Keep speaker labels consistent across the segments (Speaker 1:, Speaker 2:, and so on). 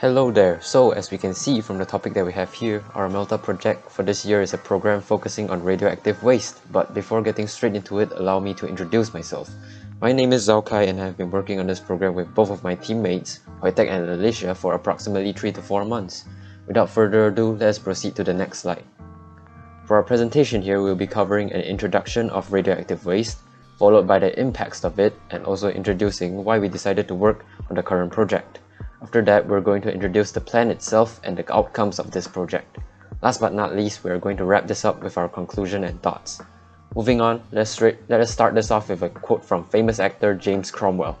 Speaker 1: Hello there. So as we can see from the topic that we have here, our Melta project for this year is a program focusing on radioactive waste. But before getting straight into it, allow me to introduce myself. My name is Zaukai and I have been working on this program with both of my teammates, Wojtek and Alicia, for approximately 3 to 4 months. Without further ado, let's proceed to the next slide. For our presentation here, we'll be covering an introduction of radioactive waste, followed by the impacts of it, and also introducing why we decided to work on the current project. After that, we're going to introduce the plan itself and the outcomes of this project. Last but not least, we're going to wrap this up with our conclusion and thoughts. Moving on, let us start this off with a quote from famous actor James Cromwell.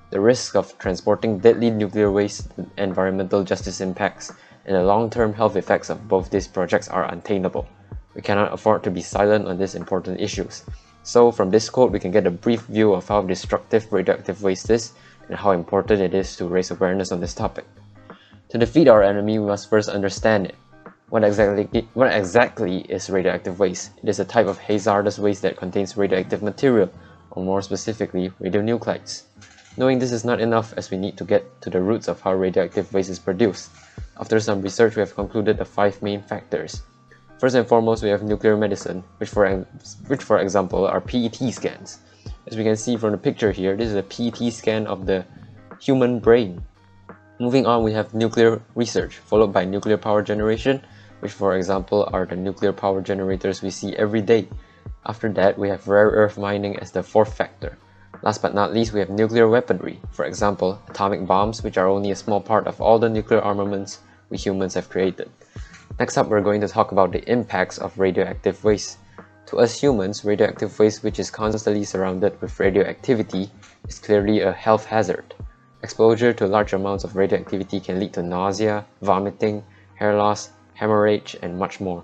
Speaker 1: "The risk of transporting deadly nuclear waste, the environmental justice impacts, and the long-term health effects of both these projects are untenable. We cannot afford to be silent on these important issues." So from this quote, we can get a brief view of how destructive radioactive waste is and how important it is to raise awareness on this topic. To defeat our enemy, we must first understand it. What exactly is radioactive waste? It is a type of hazardous waste that contains radioactive material, or more specifically, radionuclides. Knowing this is not enough, as we need to get to the roots of how radioactive waste is produced. After some research, we have concluded the 5 main factors. First and foremost, we have nuclear medicine, which for example are PET scans. As we can see from the picture here, this is a PET scan of the human brain. Moving on, we have nuclear research, followed by nuclear power generation, which for example are the nuclear power generators we see every day. After that, we have rare earth mining as the 4th factor. Last but not least, we have nuclear weaponry, for example, atomic bombs, which are only a small part of all the nuclear armaments we humans have created. Next up, we're going to talk about the impacts of radioactive waste. To us humans, radioactive waste, which is constantly surrounded with radioactivity, is clearly a health hazard. Exposure to large amounts of radioactivity can lead to nausea, vomiting, hair loss, hemorrhage, and much more.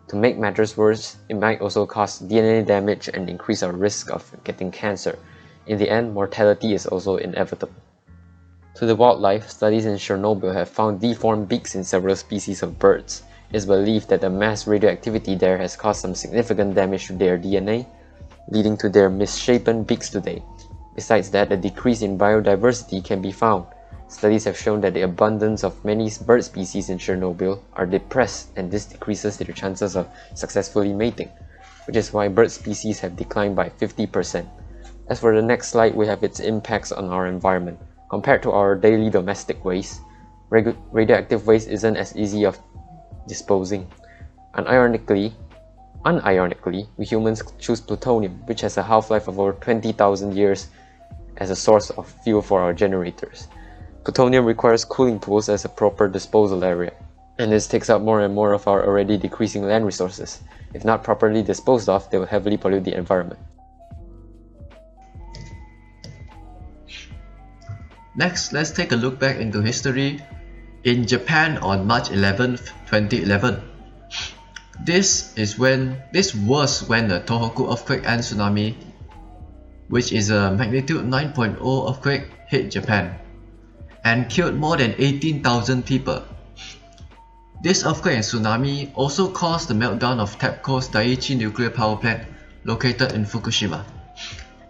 Speaker 1: To make matters worse, it might also cause DNA damage and increase our risk of getting cancer. In the end, mortality is also inevitable. To the wildlife, studies in Chernobyl have found deformed beaks in several species of birds. It is believed that the mass radioactivity there has caused some significant damage to their DNA, leading to their misshapen beaks today. Besides that, a decrease in biodiversity can be found. Studies have shown that the abundance of many bird species in Chernobyl are depressed, and this decreases their chances of successfully mating, which is why bird species have declined by 50%. As for the next slide, we have its impacts on our environment. Compared to our daily domestic waste, radioactive waste isn't as easy of disposing. Unironically, we humans choose plutonium, which has a half-life of over 20,000 years, as a source of fuel for our generators. Plutonium requires cooling pools as a proper disposal area, and this takes up more and more of our already decreasing land resources. If not properly disposed of, they will heavily pollute the environment.
Speaker 2: Next, let's take a look back into history. In Japan on March 11th, 2011. This was when the Tohoku earthquake and tsunami, which is a magnitude 9.0 earthquake, hit Japan and killed more than 18,000 people. This earthquake and tsunami also caused the meltdown of TEPCO's Daiichi nuclear power plant located in Fukushima,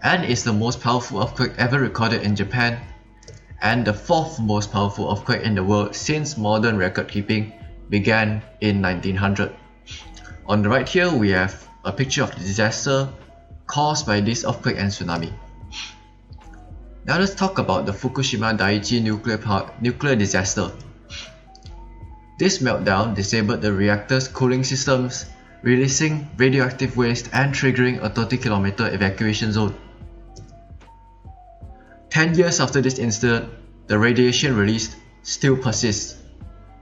Speaker 2: and is the most powerful earthquake ever recorded in Japan, and the 4th most powerful earthquake in the world since modern record keeping began in 1900. On the right here, we have a picture of the disaster caused by this earthquake and tsunami. Now let's talk about the Fukushima Daiichi nuclear disaster. This meltdown disabled the reactor's cooling systems, releasing radioactive waste and triggering a 30-kilometer evacuation zone. 10 years after this incident, the radiation released still persists.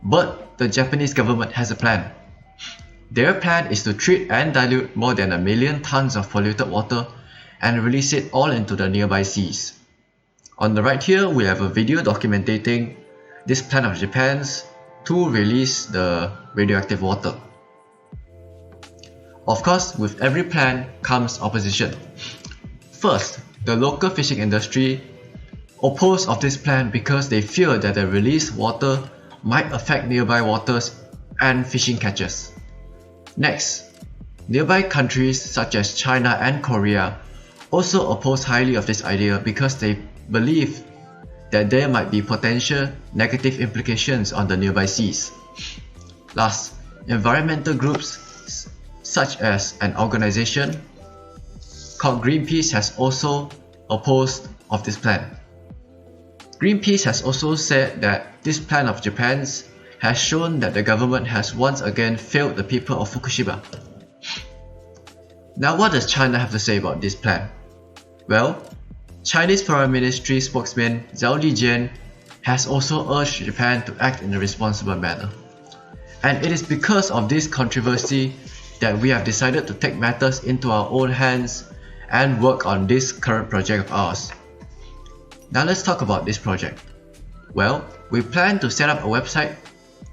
Speaker 2: But the Japanese government has a plan. Their plan is to treat and dilute more than 1 million tons of polluted water and release it all into the nearby seas. On the right here, we have a video documenting this plan of Japan's to release the radioactive water. Of course, with every plan comes opposition. First, the local fishing industry opposed of this plan because they fear that the released water might affect nearby waters and fishing catches. Next, nearby countries such as China and Korea also oppose highly of this idea because they believe that there might be potential negative implications on the nearby seas. Last, environmental groups such as an organization called Greenpeace has also opposed of this plan. Greenpeace has also said that this plan of Japan's has shown that the government has once again failed the people of Fukushima. Now what does China have to say about this plan? Well, Chinese Foreign Ministry spokesman Zhao Lijian has also urged Japan to act in a responsible manner. And it is because of this controversy that we have decided to take matters into our own hands and work on this current project of ours. Now let's talk about this project. Well, we plan to set up a website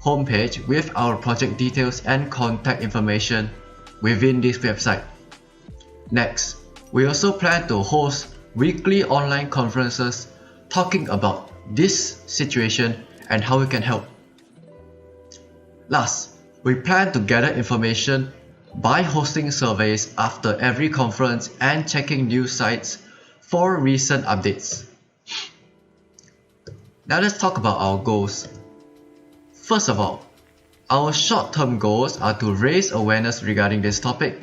Speaker 2: homepage with our project details and contact information within this website. Next, we also plan to host weekly online conferences talking about this situation and how we can help. Last, we plan to gather information by hosting surveys after every conference and checking news sites for recent updates. Now let's talk about our goals. First of all, our short-term goals are to raise awareness regarding this topic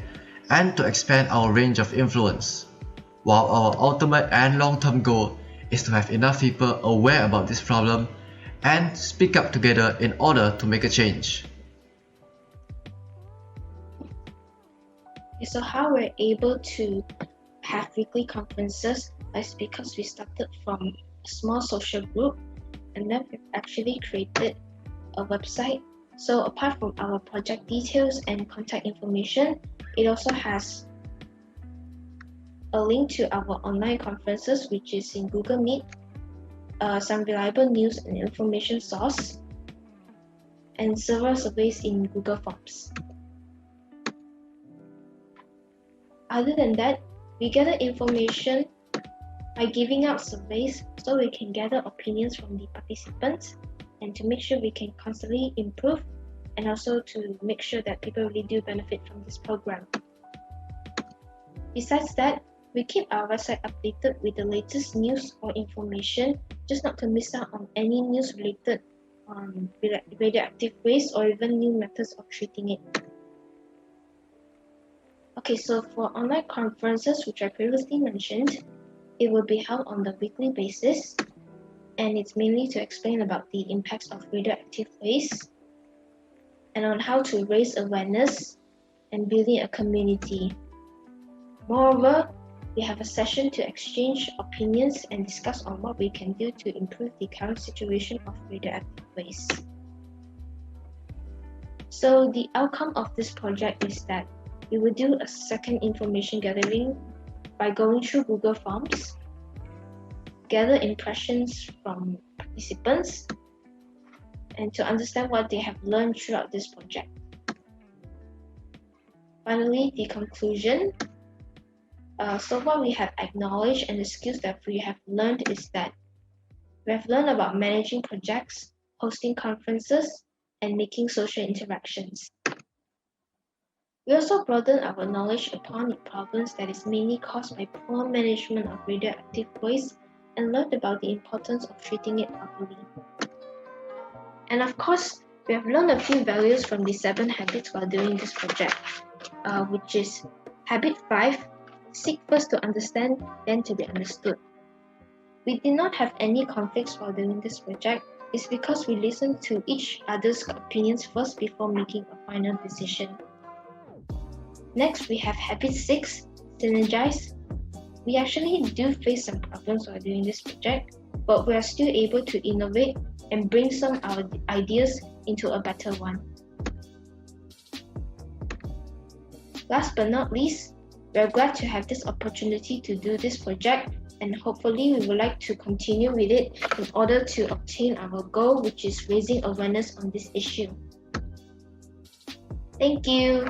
Speaker 2: and to expand our range of influence, while our ultimate and long-term goal is to have enough people aware about this problem and speak up together in order to make a change.
Speaker 3: So how we're able to have weekly conferences is because we started from a small social group and then we've actually created a website. So apart from our project details and contact information, it also has a link to our online conferences, which is in Google Meet, some reliable news and information source, and several surveys in Google Forms. Other than that, we gather information by giving out surveys so we can gather opinions from the participants and to make sure we can constantly improve and also to make sure that people really do benefit from this program. Besides that, we keep our website updated with the latest news or information, just not to miss out on any news related on radioactive waste or even new methods of treating it. Okay, so for online conferences, which I previously mentioned, it will be held on the weekly basis, and it's mainly to explain about the impacts of radioactive waste and on how to raise awareness and building a community. Moreover, we have a session to exchange opinions and discuss on what we can do to improve the current situation of radioactive waste. So the outcome of this project is that we will do a second information gathering by going through Google Forms, gather impressions from participants, and to understand what they have learned throughout this project. Finally, the conclusion. So what we have acknowledged and the skills that we have learned is that we have learned about managing projects, hosting conferences, and making social interactions. We also broaden our knowledge upon the problems that is mainly caused by poor management of radioactive waste and learned about the importance of treating it properly. And of course, we have learned a few values from the 7 habits while doing this project, which is Habit 5, seek first to understand, then to be understood. We did not have any conflicts while doing this project. It's because we listened to each other's opinions first before making a final decision. Next, we have Habit 6, synergize. We actually do face some problems while doing this project, but we are still able to innovate and bring some of our ideas into a better one. Last but not least, we are glad to have this opportunity to do this project, and hopefully we would like to continue with it in order to obtain our goal, which is raising awareness on this issue. Thank you.